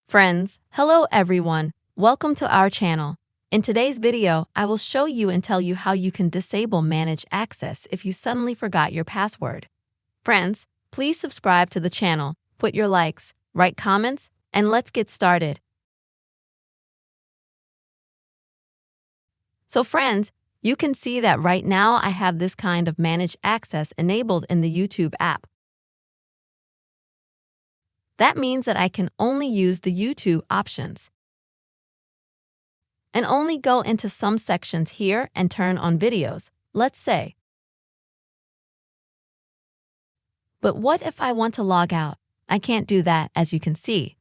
Friends, hello everyone. Welcome to our channel. In today's video, I will show you and tell you how you can disable Manage Access if you suddenly forgot your password. Friends, please subscribe to the channel, put your likes, write comments, and let's get started. So friends, you can see that right now I have this kind of Manage Access enabled in the YouTube app. That means that I can only use the YouTube options and only go into some sections here and turn on videos, let's say. But what if I want to log out? I can't do that, as you can see.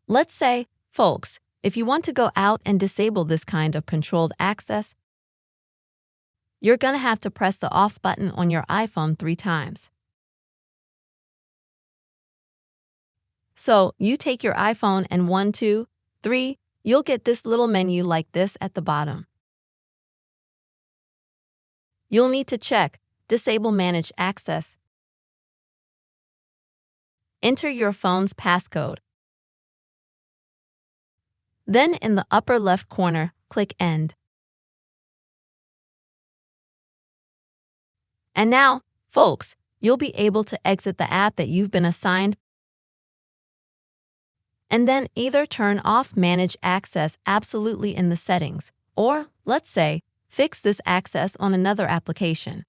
Let's say, folks, if you want to go out and disable this kind of controlled access, you're gonna have to press the off button on your iPhone 3 times. So you take your iPhone and 1, 2, 3, you'll get this little menu like this at the bottom. You'll need to check Disable Manage Access. Enter your phone's passcode. Then in the upper left corner, click End. And now, folks, you'll be able to exit the app that you've been assigned and then either turn off Manage Access absolutely in the settings, or, let's say, fix this access on another application.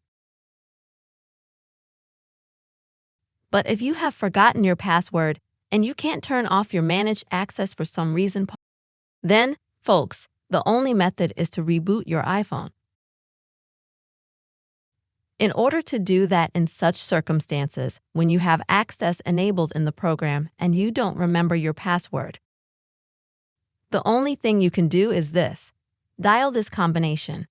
But if you have forgotten your password and you can't turn off your Manage Access for some reason, then, folks, the only method is to reboot your iPhone. In order to do that in such circumstances, when you have access enabled in the program and you don't remember your password, the only thing you can do is this. Dial this combination.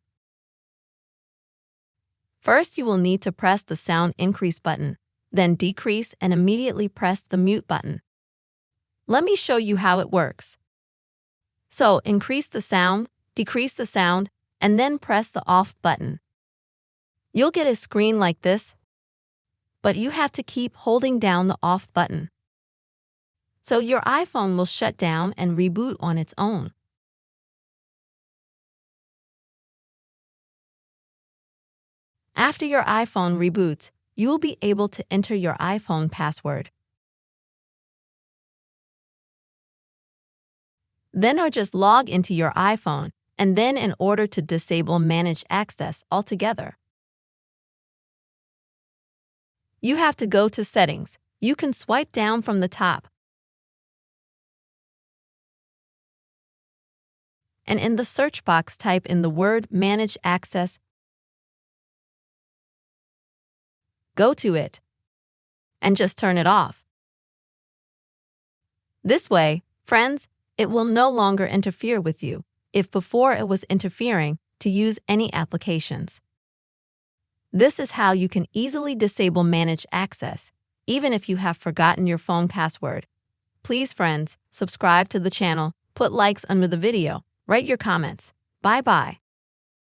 First, you will need to press the sound increase button, then decrease and immediately press the mute button. Let me show you how it works. So, increase the sound, decrease the sound, and then press the off button. You'll get a screen like this, but you have to keep holding down the off button. So your iPhone will shut down and reboot on its own. After your iPhone reboots, you will be able to enter your iPhone password. Then or just log into your iPhone, and then in order to disable Manage Access altogether, you have to go to Settings. You can swipe down from the top. And in the search box, type in the word Manage Access. Go to it. And just turn it off. This way, friends, it will no longer interfere with you, if before it was interfering, to use any applications. This is how you can easily disable Manage Access, even if you have forgotten your phone password. Please, friends, subscribe to the channel, put likes under the video, write your comments. Bye-bye.